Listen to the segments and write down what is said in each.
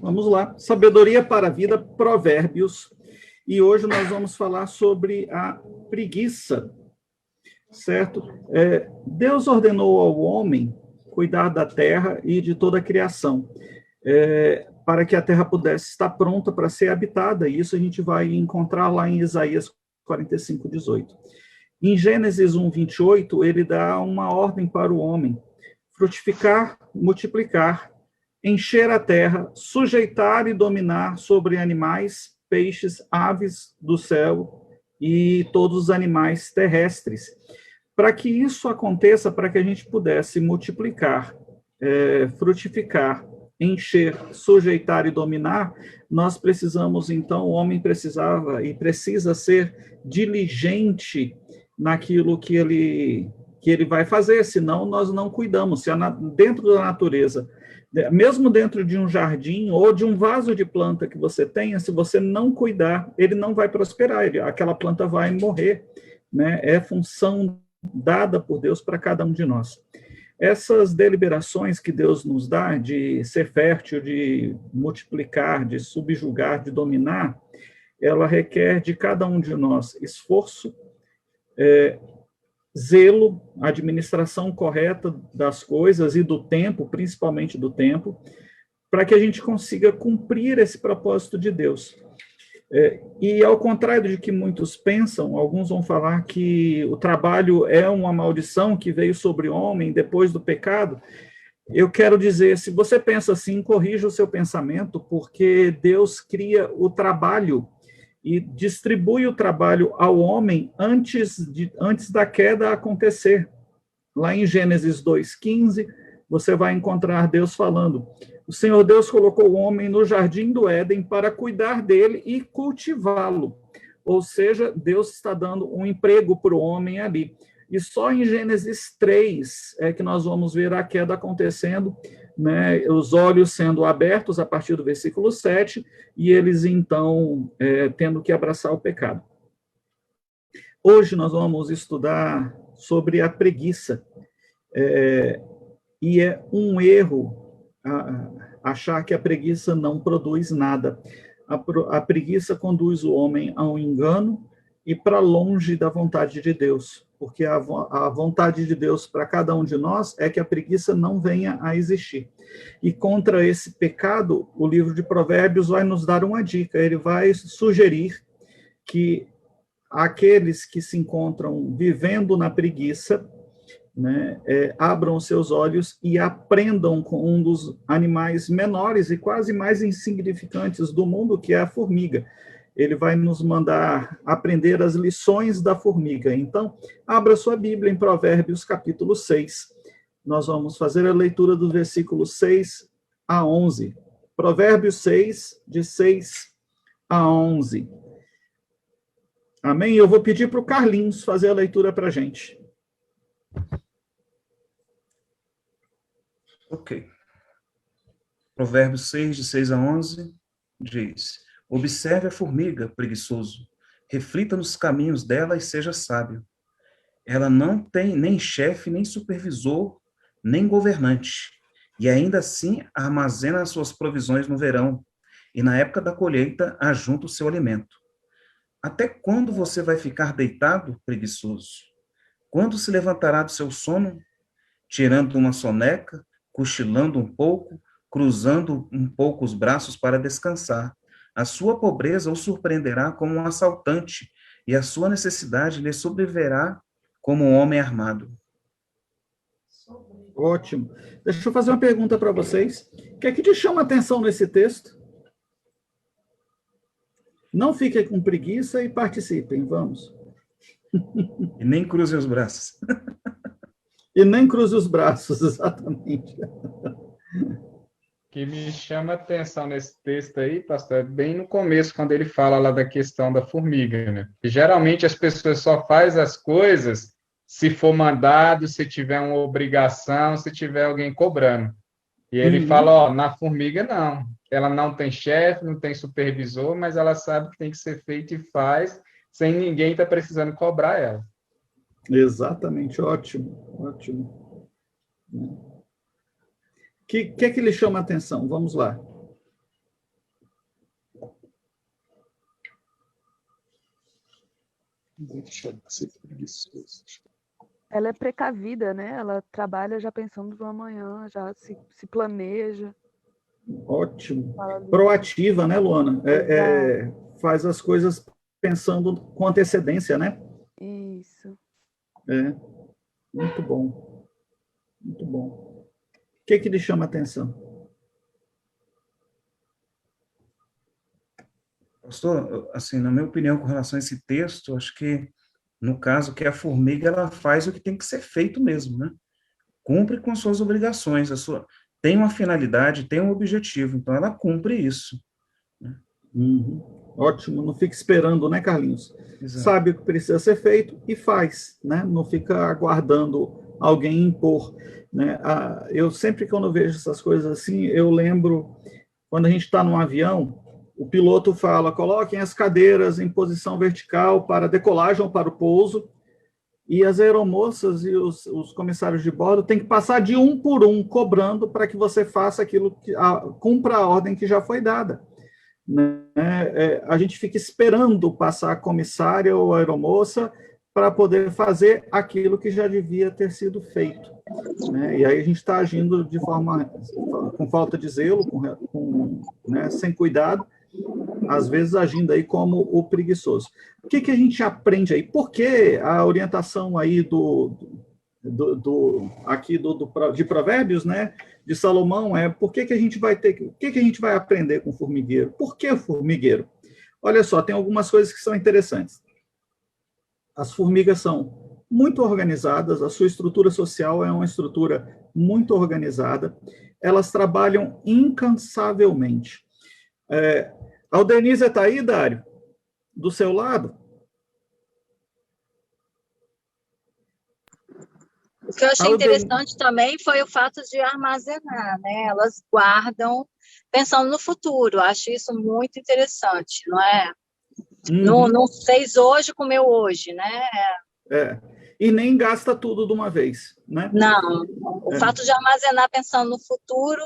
Vamos lá. Sabedoria para a vida, Provérbios. E hoje nós vamos falar sobre a preguiça, certo? Deus ordenou ao homem cuidar da terra e de toda a criação, para que a terra pudesse estar pronta para ser habitada. E isso a gente vai encontrar lá em Isaías 45, 18. Em Gênesis 1, 28, ele dá uma ordem para o homem: frutificar, multiplicar, encher a terra, sujeitar e dominar sobre animais, peixes, aves do céu e todos os animais terrestres. Para que isso aconteça, para que a gente pudesse multiplicar, frutificar, encher, sujeitar e dominar, nós precisamos, então, o homem precisava e precisa ser diligente naquilo que ele vai fazer, senão nós não cuidamos. Se dentro da natureza, mesmo dentro de um jardim ou de um vaso de planta que você tenha, se você não cuidar, ele não vai prosperar, aquela planta vai morrer, né? É função dada por Deus para cada um de nós. Essas deliberações que Deus nos dá de ser fértil, de multiplicar, de subjugar, de dominar, ela requer de cada um de nós esforço, zelo, administração correta das coisas e do tempo, principalmente do tempo, para que a gente consiga cumprir esse propósito de Deus. E ao contrário de que muitos pensam, alguns vão falar que o trabalho é uma maldição que veio sobre o homem depois do pecado. Eu quero dizer, se você pensa assim, corrija o seu pensamento, porque Deus cria o trabalho e distribui o trabalho ao homem antes da queda acontecer. Lá em Gênesis 2:15, você vai encontrar Deus falando: o Senhor Deus colocou o homem no jardim do Éden para cuidar dele e cultivá-lo. Ou seja, Deus está dando um emprego para o homem ali. E só em Gênesis 3 é que nós vamos ver a queda acontecendo, né, os olhos sendo abertos a partir do versículo 7, e eles, então, tendo que abraçar o pecado. Hoje nós vamos estudar sobre a preguiça, e é um erro achar que a preguiça não produz nada. A preguiça conduz o homem ao engano e para longe da vontade de Deus, porque a vontade de Deus para cada um de nós é que a preguiça não venha a existir. E contra esse pecado, o livro de Provérbios vai nos dar uma dica. Ele vai sugerir que aqueles que se encontram vivendo na preguiça, né, abram seus olhos e aprendam com um dos animais menores e quase mais insignificantes do mundo, que é a formiga. Ele vai nos mandar aprender as lições da formiga. Então, abra sua Bíblia em Provérbios, capítulo 6. Nós vamos fazer a leitura dos versículos 6 a 11. Provérbios 6, de 6 a 11. Amém? Eu vou pedir para o Carlinhos fazer a leitura para a gente. Ok. Provérbios 6, de 6 a 11, diz: observe a formiga, preguiçoso, reflita nos caminhos dela e seja sábio. Ela não tem nem chefe, nem supervisor, nem governante, e ainda assim armazena as suas provisões no verão, e na época da colheita ajunta o seu alimento. Até quando você vai ficar deitado, preguiçoso? Quando se levantará do seu sono? Tirando uma soneca, cochilando um pouco, cruzando um pouco os braços para descansar. A sua pobreza o surpreenderá como um assaltante, e a sua necessidade lhe sobrevirá como um homem armado. Ótimo. Deixa eu fazer uma pergunta para vocês. O que é que te chama a atenção nesse texto? Não fiquem com preguiça e participem, vamos. E nem cruze os braços. E nem cruze os braços, exatamente. O que me chama a atenção nesse texto aí, pastor, é bem no começo, quando ele fala lá da questão da formiga, né? E geralmente as pessoas só fazem as coisas se for mandado, se tiver uma obrigação, se tiver alguém cobrando. E ele fala, ó, na formiga não. Ela não tem chefe, não tem supervisor, mas ela sabe que tem que ser feito e faz, sem ninguém estar precisando cobrar ela. Exatamente, ótimo, ótimo. O que é que lhe chama a atenção? Vamos lá. Ela é precavida, né? Ela trabalha já pensando no amanhã, já se planeja. Ótimo. Proativa, né, Luana? Faz as coisas pensando com antecedência, né? Isso. Muito bom. Muito bom. O que lhe chama a atenção? Pastor, assim, na minha opinião, com relação a esse texto, acho que, no caso, que a formiga, ela faz o que tem que ser feito mesmo, né? Cumpre com suas obrigações, tem uma finalidade, tem um objetivo, então ela cumpre isso. Né? Ótimo, não fica esperando, né, Carlinhos? Exato. Sabe o que precisa ser feito e faz, né? Não fica aguardando alguém impor, né? Eu sempre, quando vejo essas coisas assim, eu lembro, quando a gente está num avião, o piloto fala, coloquem as cadeiras em posição vertical para decolagem ou para o pouso, e as aeromoças e os comissários de bordo têm que passar de um por um, cobrando para que você faça aquilo, cumpra a ordem que já foi dada. Né? A gente fica esperando passar a comissária ou a aeromoça para poder fazer aquilo que já devia ter sido feito. Né? E aí a gente está agindo de forma, com falta de zelo, né, sem cuidado, às vezes agindo aí como o preguiçoso. O que a gente aprende aí? Por que a orientação aí de Provérbios, né, de Salomão, por que a gente vai ter, o que a gente vai aprender com o formigueiro? Por que o formigueiro? Olha só, tem algumas coisas que são interessantes. As formigas são muito organizadas, a sua estrutura social é uma estrutura muito organizada, elas trabalham incansavelmente. A Aldenise está aí, Dário? Do seu lado? O que eu achei interessante também foi o fato de armazenar, né? Elas guardam pensando no futuro. Acho isso muito interessante, não é? Não fez hoje, comeu hoje, né? E nem gasta tudo de uma vez, né? Não. O fato de armazenar pensando no futuro,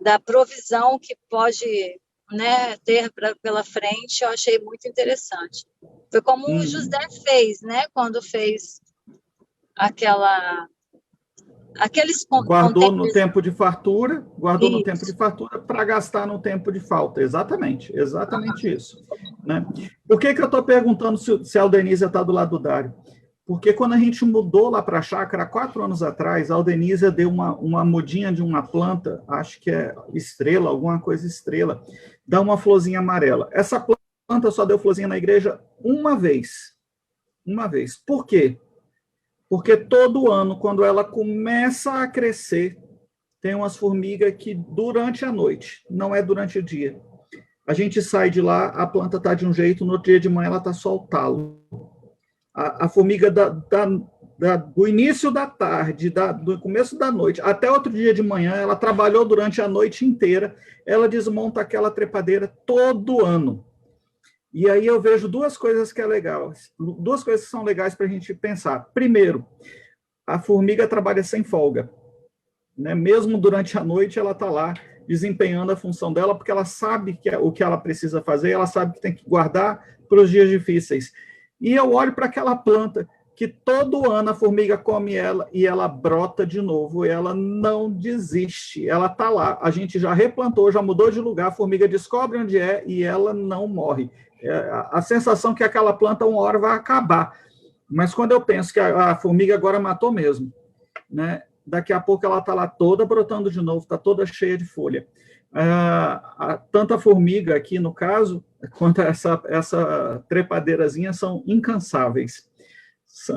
da provisão que pode, né, ter pela frente, eu achei muito interessante. Foi como o José fez, né? Quando fez aqueles guardou no tempo de fartura, no tempo de fartura para gastar no tempo de falta. Exatamente isso. Né? Por que eu estou perguntando se a Aldenísia está do lado do Dário? Porque quando a gente mudou lá para a chácara, 4 anos atrás, a Aldenísia deu uma mudinha de uma planta, acho que é estrela, alguma coisa estrela, dá uma florzinha amarela. Essa planta só deu florzinha na igreja uma vez. Por quê? Porque todo ano, quando ela começa a crescer, tem umas formigas que durante a noite, não é durante o dia. A gente sai de lá, a planta está de um jeito, no outro dia de manhã ela está só o talo. A formiga do início da tarde, do começo da noite, até outro dia de manhã, ela trabalhou durante a noite inteira, ela desmonta aquela trepadeira todo ano. E aí eu vejo duas coisas que são legais para a gente pensar. Primeiro, a formiga trabalha sem folga, né? Mesmo durante a noite ela está lá desempenhando a função dela, porque ela sabe o que ela precisa fazer, ela sabe que tem que guardar para os dias difíceis. E eu olho para aquela planta que todo ano a formiga come ela e ela brota de novo, ela não desiste, ela está lá. A gente já replantou, já mudou de lugar, a formiga descobre onde é e ela não morre. A sensação que aquela planta uma hora vai acabar. Mas quando eu penso que a formiga agora matou mesmo, né? Daqui a pouco ela está lá toda brotando de novo, está toda cheia de folha. Tanto a formiga aqui, no caso, quanto essa trepadeirazinha são incansáveis.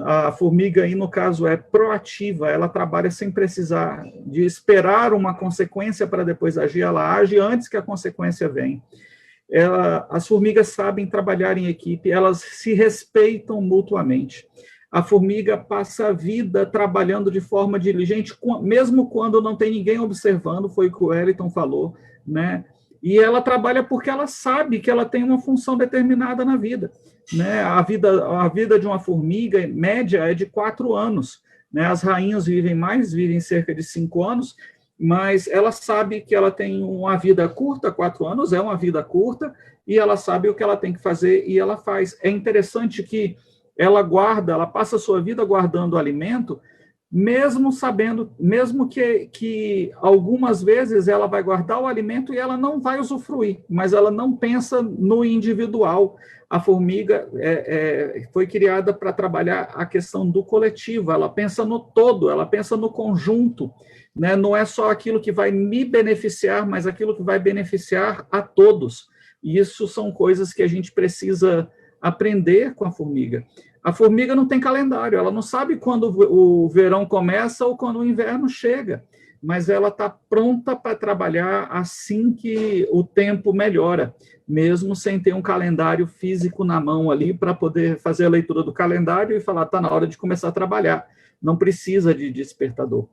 A formiga aí, no caso, é proativa, ela trabalha sem precisar de esperar uma consequência para depois agir, ela age antes que a consequência venha. As formigas sabem trabalhar em equipe, elas se respeitam mutuamente. A formiga passa a vida trabalhando de forma diligente, mesmo quando não tem ninguém observando, foi o que o Wellington falou, né? E ela trabalha porque ela sabe que ela tem uma função determinada na vida, né? A vida de uma formiga, em média, é de 4 anos. né? As rainhas vivem mais, vivem cerca de 5 anos, mas ela sabe que ela tem uma vida curta, 4 anos é uma vida curta, e ela sabe o que ela tem que fazer e ela faz. É interessante que ela passa a sua vida guardando alimento, mesmo sabendo, mesmo que algumas vezes ela vai guardar o alimento e ela não vai usufruir, mas ela não pensa no individual. A formiga foi criada para trabalhar a questão do coletivo, ela pensa no todo, ela pensa no conjunto, né? Não é só aquilo que vai me beneficiar, mas aquilo que vai beneficiar a todos. E isso são coisas que a gente precisa aprender com a formiga. A formiga não tem calendário, ela não sabe quando o verão começa ou quando o inverno chega, mas ela está pronta para trabalhar assim que o tempo melhora, mesmo sem ter um calendário físico na mão ali para poder fazer a leitura do calendário e falar, está na hora de começar a trabalhar. Não precisa de despertador,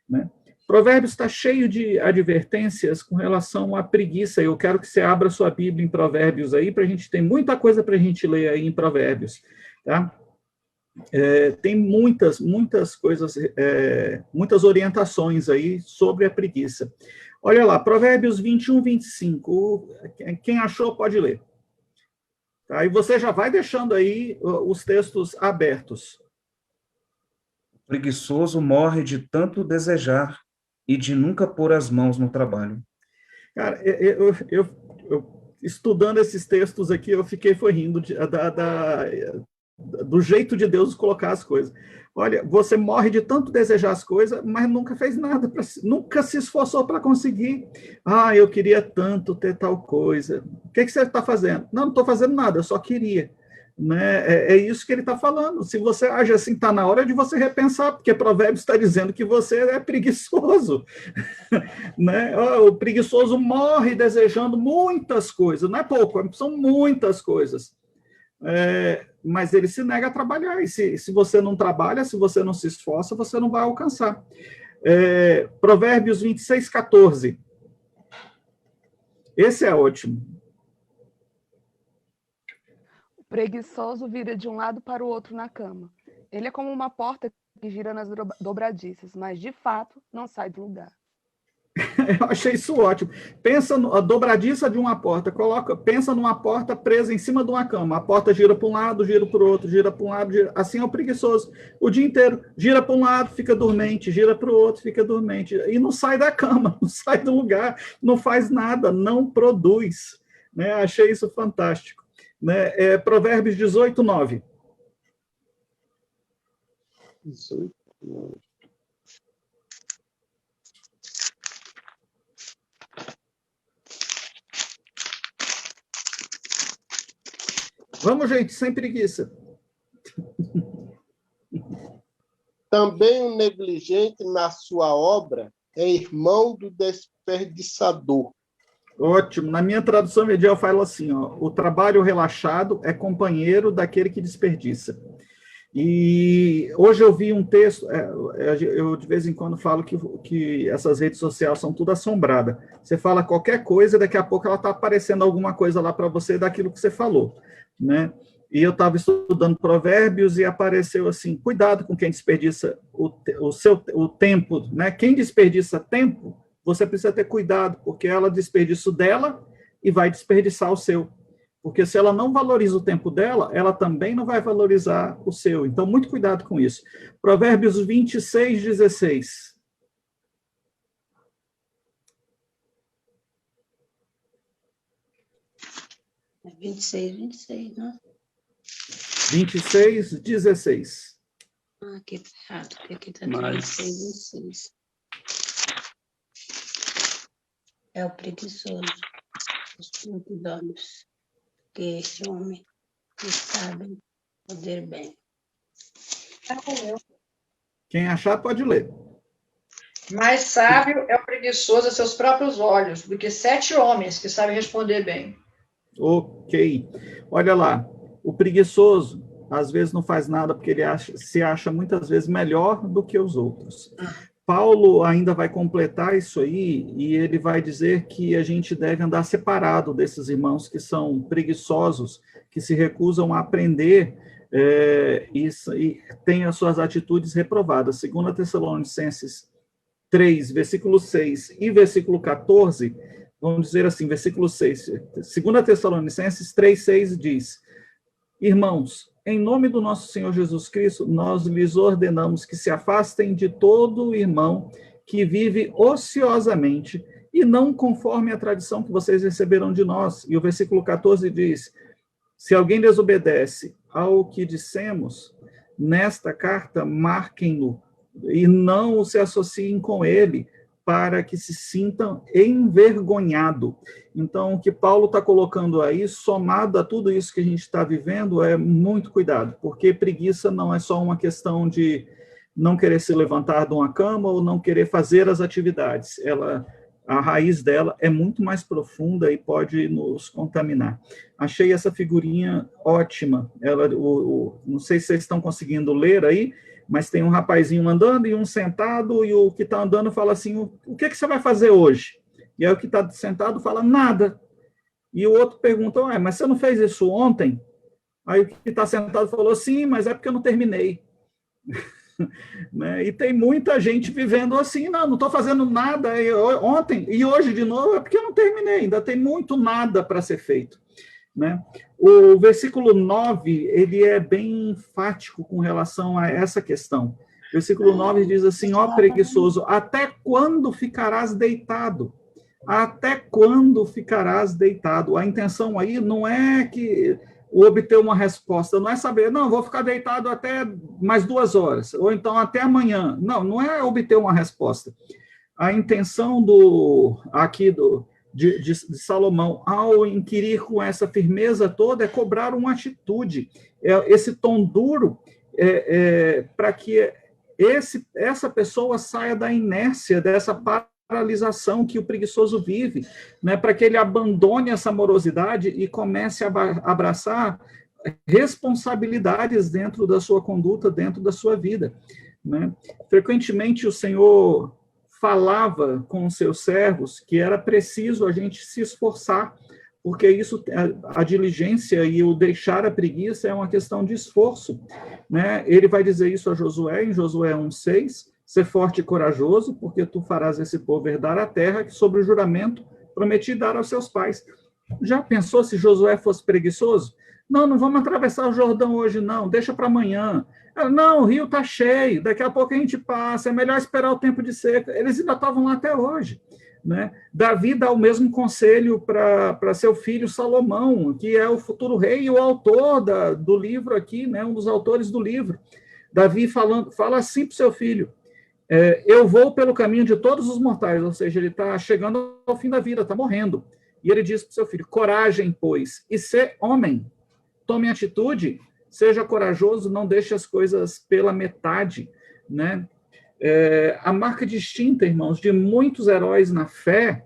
né? Provérbios está cheio de advertências com relação à preguiça. Eu quero que você abra sua Bíblia em Provérbios aí, para a gente ter muita coisa para a gente ler aí em Provérbios. Tá? Tem muitas coisas, muitas orientações aí sobre a preguiça. Olha lá, Provérbios 21, 25. Quem achou pode ler. Tá? E você já vai deixando aí os textos abertos. O preguiçoso morre de tanto desejar e de nunca pôr as mãos no trabalho. Cara, eu estudando esses textos aqui, eu fiquei rindo do jeito de Deus colocar as coisas. Olha, você morre de tanto desejar as coisas, mas nunca fez nada, nunca se esforçou para conseguir. Ah, eu queria tanto ter tal coisa. O que você está fazendo? Não estou fazendo nada, eu só queria. Né? É isso que ele está falando. Se você age assim, está na hora de você repensar, porque Provérbios está dizendo que você é preguiçoso. Né? O preguiçoso morre desejando muitas coisas, não é pouco, são muitas coisas. Mas ele se nega a trabalhar, e se você não trabalha, se você não se esforça, você não vai alcançar. Provérbios 26, 14. Esse é ótimo. O preguiçoso vira de um lado para o outro na cama. Ele é como uma porta que gira nas dobradiças, mas de fato não sai do lugar. Eu achei isso ótimo. Pensa a dobradiça de uma porta, pensa numa porta presa em cima de uma cama. A porta gira para um lado, gira para o outro, gira para um lado, assim é o preguiçoso. O dia inteiro gira para um lado, fica dormente, gira para o outro, fica dormente. E não sai da cama, não sai do lugar, não faz nada, não produz. Né? Achei isso fantástico. Né? Provérbios 18, 9. 18, 9. Vamos, gente, sem preguiça. Também o negligente na sua obra é irmão do desperdiçador. Ótimo. Na minha tradução medial fala assim, ó, o trabalho relaxado é companheiro daquele que desperdiça. E hoje eu vi um texto, eu de vez em quando falo que essas redes sociais são tudo assombradas. Você fala qualquer coisa, daqui a pouco ela está aparecendo alguma coisa lá para você daquilo que você falou, né? E eu estava estudando Provérbios e apareceu assim, cuidado com quem desperdiça o tempo, né? Quem desperdiça tempo, você precisa ter cuidado, porque ela desperdiça o dela e vai desperdiçar o seu. Porque se ela não valoriza o tempo dela, ela também não vai valorizar o seu. Então, muito cuidado com isso. Provérbios 26, 16. 26, né? 26, 16. Ah, aqui tá errado, porque aqui tá 26, 26. É o preguiçoso, os olhos, que este homem que sabe poder bem. Quem achar pode ler. Mais sábio é o preguiçoso a seus próprios olhos do que 7 homens que sabem responder bem. Ok. Olha lá, o preguiçoso às vezes não faz nada porque ele se acha muitas vezes melhor do que os outros. Paulo ainda vai completar isso aí e ele vai dizer que a gente deve andar separado desses irmãos que são preguiçosos, que se recusam a aprender e tem as suas atitudes reprovadas. 2 Tessalonicenses 3, versículo 6 e versículo 14, vamos dizer assim, versículo 6, 2 Tessalonicenses 3, 6 diz: Irmãos, em nome do nosso Senhor Jesus Cristo, nós lhes ordenamos que se afastem de todo irmão que vive ociosamente e não conforme a tradição que vocês receberam de nós. E o versículo 14 diz: se alguém desobedece ao que dissemos nesta carta, marquem-no e não se associem com ele, para que se sintam envergonhado. Então, o que Paulo está colocando aí, somado a tudo isso que a gente está vivendo, é muito cuidado, porque preguiça não é só uma questão de não querer se levantar de uma cama ou não querer fazer as atividades. A raiz dela é muito mais profunda e pode nos contaminar. Achei essa figurinha ótima. Não sei se vocês estão conseguindo ler aí, mas tem um rapazinho andando e um sentado, e o que está andando fala assim: o que você vai fazer hoje? E aí o que está sentado fala: nada. E o outro pergunta: mas você não fez isso ontem? Aí o que está sentado falou: sim, mas é porque eu não terminei. Né? E tem muita gente vivendo assim: não estou fazendo nada ontem e hoje de novo, é porque eu não terminei, ainda tem muito nada para ser feito. Né? O versículo 9, ele é bem enfático com relação a essa questão. O versículo 9 diz assim: ó preguiçoso, até quando ficarás deitado? Até quando ficarás deitado? A intenção aí não é que obter uma resposta, não é saber, não, vou ficar deitado até mais 2 horas, ou então até amanhã. Não é obter uma resposta. A intenção de Salomão, ao inquirir com essa firmeza toda, é cobrar uma atitude, esse tom duro, para que essa pessoa saia da inércia, dessa paralisação que o preguiçoso vive, né, para que ele abandone essa morosidade e comece a abraçar responsabilidades dentro da sua conduta, dentro da sua vida. Né? Frequentemente o Senhor falava com os seus servos que era preciso a gente se esforçar, porque isso, a diligência e o deixar a preguiça é uma questão de esforço. Né? Ele vai dizer isso a Josué, em Josué 1,6, ser forte e corajoso, porque tu farás esse povo herdar a terra que sobre o juramento prometi dar aos seus pais. Já pensou se Josué fosse preguiçoso? Não vamos atravessar o Jordão hoje, não, deixa para amanhã. Não, o rio está cheio, daqui a pouco a gente passa, é melhor esperar o tempo de seca. Eles ainda estavam lá até hoje. Né? Davi dá o mesmo conselho para seu filho Salomão, que é o futuro rei e o autor do livro aqui, né? Um dos autores do livro. Davi fala assim para o seu filho: eu vou pelo caminho de todos os mortais, ou seja, ele está chegando ao fim da vida, está morrendo. E ele diz para o seu filho: coragem, pois, e ser homem. Tome atitude, seja corajoso, não deixe as coisas pela metade. Né? A marca distinta, irmãos, de muitos heróis na fé,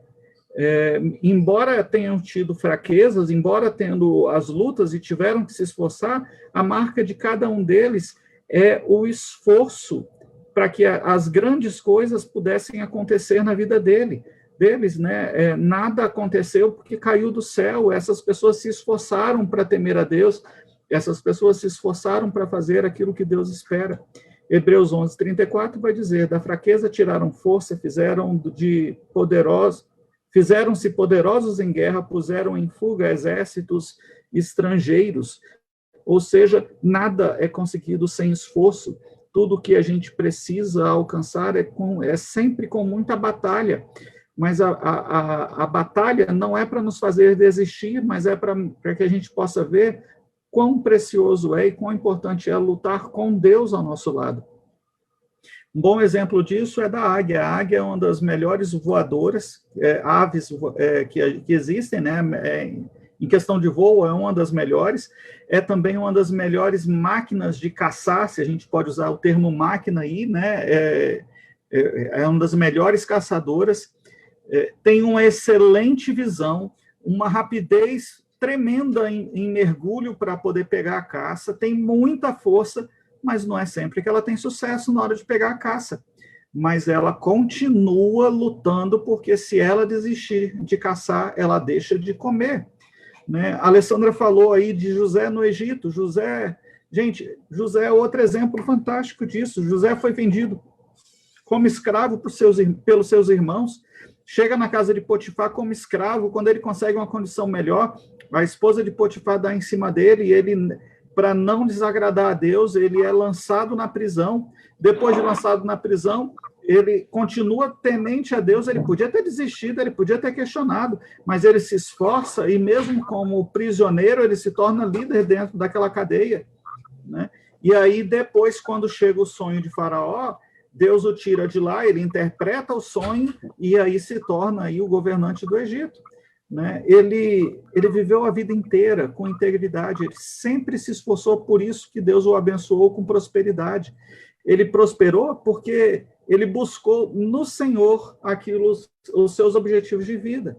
embora tenham tido fraquezas, embora tendo as lutas e tiveram que se esforçar, a marca de cada um deles é o esforço para que as grandes coisas pudessem acontecer na vida deles, né? Nada aconteceu porque caiu do céu. Essas pessoas se esforçaram para temer a Deus, essas pessoas se esforçaram para fazer aquilo que Deus espera. Hebreus 11:34 vai dizer: da fraqueza tiraram força, fizeram-se poderosos em guerra, puseram em fuga exércitos estrangeiros. Ou seja, nada é conseguido sem esforço. Tudo que a gente precisa alcançar é sempre com muita batalha. Mas a batalha não é para nos fazer desistir, mas é para que a gente possa ver quão precioso é e quão importante é lutar com Deus ao nosso lado. Um bom exemplo disso é da águia. A águia é uma das melhores voadoras, aves que existem, né? Em questão de voo, é uma das melhores. É também uma das melhores máquinas de caçar, se a gente pode usar o termo máquina aí, né? É uma das melhores caçadoras. Tem uma excelente visão, uma rapidez tremenda em mergulho para poder pegar a caça, tem muita força, mas não é sempre que ela tem sucesso na hora de pegar a caça. Mas ela continua lutando, porque se ela desistir de caçar, ela deixa de comer. Né? A Alessandra falou aí de José no Egito. José Gente, José é outro exemplo fantástico disso. José foi vendido como escravo pelos seus irmãos, chega na casa de Potifar como escravo. Quando ele consegue uma condição melhor, a esposa de Potifar dá em cima dele, e ele, para não desagradar a Deus, ele é lançado na prisão. Depois de lançado na prisão, ele continua temente a Deus. Ele podia ter desistido, ele podia ter questionado, mas ele se esforça, e mesmo como prisioneiro, ele se torna líder dentro daquela cadeia, né? E aí, depois, quando chega o sonho de Faraó, Deus o tira de lá, ele interpreta o sonho, e aí se torna aí o governante do Egito, né? Ele viveu a vida inteira com integridade, ele sempre se esforçou, por isso que Deus o abençoou com prosperidade. Ele prosperou porque ele buscou no Senhor os seus objetivos de vida.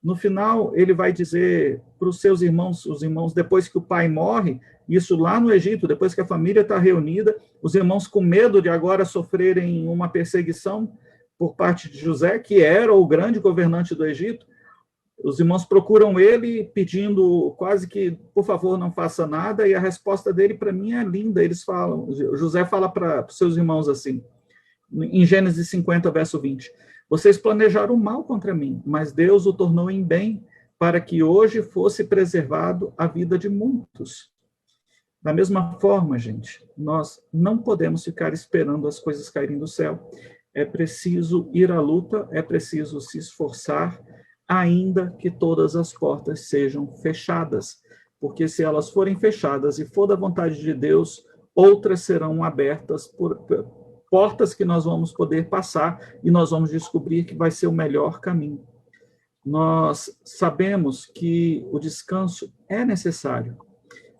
No final, ele vai dizer para os seus irmãos, os irmãos, depois que o pai morre, isso lá no Egito, depois que a família está reunida, os irmãos com medo de agora sofrerem uma perseguição por parte de José, que era o grande governante do Egito, os irmãos procuram ele pedindo quase que, por favor, não faça nada, e a resposta dele, para mim, é linda. Eles falam, José fala para os seus irmãos assim, em Gênesis 50, verso 20, vocês planejaram mal contra mim, mas Deus o tornou em bem, para que hoje fosse preservado a vida de muitos. Da mesma forma, gente, nós não podemos ficar esperando as coisas caírem do céu. É preciso ir à luta, é preciso se esforçar, ainda que todas as portas sejam fechadas, porque se elas forem fechadas e for da vontade de Deus, outras serão abertas por portas que nós vamos poder passar, e nós vamos descobrir que vai ser o melhor caminho. Nós sabemos que o descanso é necessário,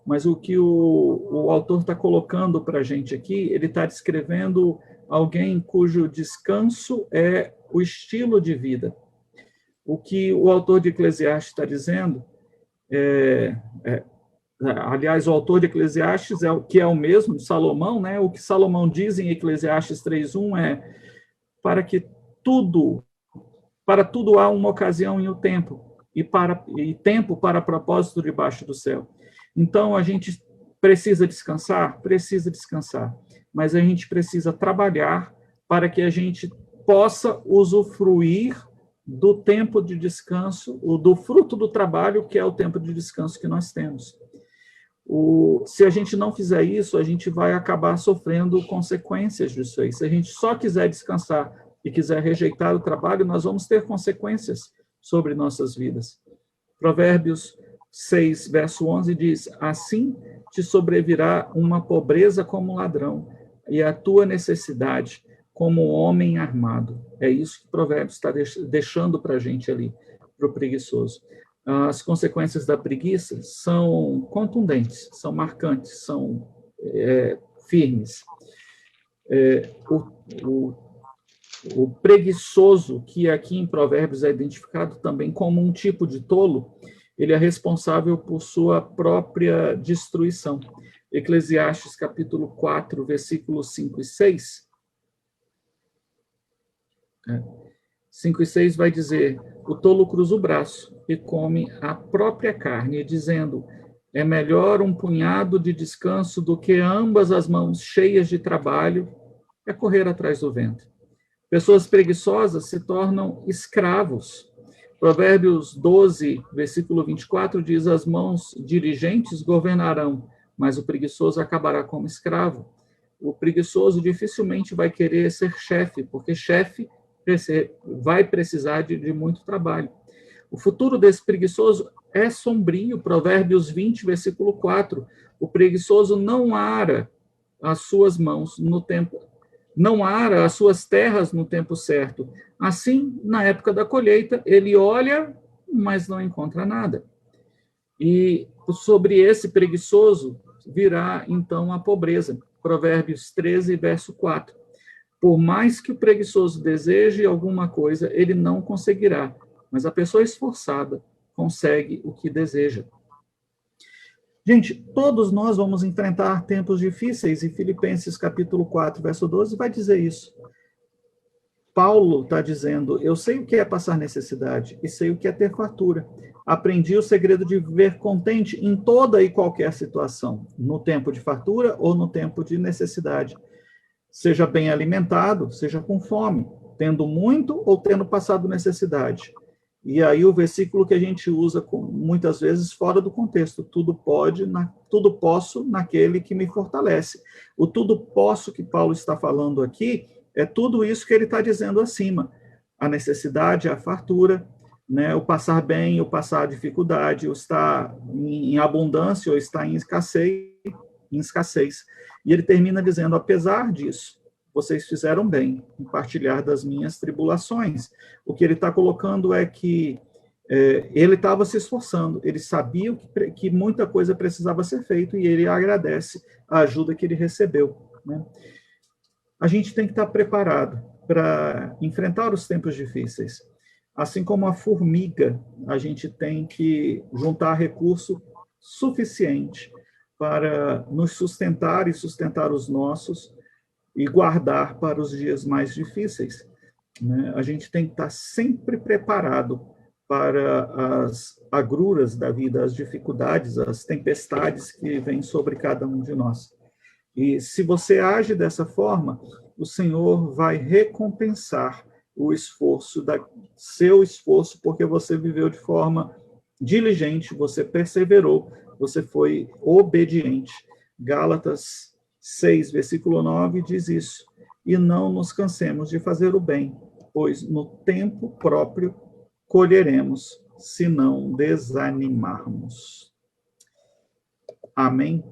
mas o que o autor está colocando para a gente aqui, ele está descrevendo alguém cujo descanso é o estilo de vida. O que o autor de Eclesiastes está dizendo, aliás, o autor de Eclesiastes que é o mesmo, Salomão, né? O que Salomão diz em Eclesiastes 3:1 é: para tudo há uma ocasião e um tempo, e tempo para propósito debaixo do céu. Então, a gente precisa descansar, mas a gente precisa trabalhar para que a gente possa usufruir do tempo de descanso, do fruto do trabalho, que é o tempo de descanso que nós temos. Se a gente não fizer isso, a gente vai acabar sofrendo consequências disso aí. Se a gente só quiser descansar e quiser rejeitar o trabalho, nós vamos ter consequências sobre nossas vidas. Provérbios 6, verso 11 diz: assim te sobrevirá uma pobreza como ladrão, e a tua necessidade como um homem armado. É isso que Provérbios está deixando para a gente ali, para o preguiçoso. As consequências da preguiça são contundentes, são marcantes, são firmes. O preguiçoso, que aqui em Provérbios é identificado também como um tipo de tolo, ele é responsável por sua própria destruição. Eclesiastes capítulo 4, versículos 5 e 6. 5 e 6 vai dizer: o tolo cruza o braço e come a própria carne, dizendo: é melhor um punhado de descanso do que ambas as mãos cheias de trabalho, é correr atrás do vento. Pessoas preguiçosas se tornam escravos. Provérbios 12, versículo 24 diz: as mãos diligentes governarão, mas o preguiçoso acabará como escravo. O preguiçoso dificilmente vai querer ser chefe, porque chefe vai precisar de muito trabalho. O futuro desse preguiçoso é sombrio. Provérbios 20, versículo 4. O preguiçoso não ara as suas mãos no tempo, não ara as suas terras no tempo certo. Assim, na época da colheita, ele olha, mas não encontra nada. E sobre esse preguiçoso virá, então, a pobreza. Provérbios 13, verso 4. Por mais que o preguiçoso deseje alguma coisa, ele não conseguirá, mas a pessoa esforçada consegue o que deseja. Gente, todos nós vamos enfrentar tempos difíceis, e Filipenses capítulo 4, verso 12 vai dizer isso. Paulo está dizendo: eu sei o que é passar necessidade e sei o que é ter fartura. Aprendi o segredo de viver contente em toda e qualquer situação, no tempo de fartura ou no tempo de necessidade. Seja bem alimentado, seja com fome, tendo muito ou tendo passado necessidade. E aí o versículo que a gente usa muitas vezes fora do contexto, tudo posso naquele que me fortalece. O tudo posso que Paulo está falando aqui é tudo isso que ele está dizendo acima. A necessidade, a fartura, né, o passar bem, o passar dificuldade, o estar em abundância ou estar em escassez. E ele termina dizendo, apesar disso, vocês fizeram bem em partilhar das minhas tribulações. O que ele está colocando é que ele estava se esforçando, ele sabia que muita coisa precisava ser feita e ele agradece a ajuda que ele recebeu, né? A gente tem que estar preparado para enfrentar os tempos difíceis. Assim como a formiga, a gente tem que juntar recurso suficiente para nos sustentar e sustentar os nossos e guardar para os dias mais difíceis, né? A gente tem que estar sempre preparado para as agruras da vida, as dificuldades, as tempestades que vêm sobre cada um de nós. E se você age dessa forma, o Senhor vai recompensar o esforço, seu esforço, porque você viveu de forma diligente, você perseverou, você foi obediente. Gálatas 6, versículo 9, diz isso. E não nos cansemos de fazer o bem, pois no tempo próprio colheremos, se não desanimarmos. Amém?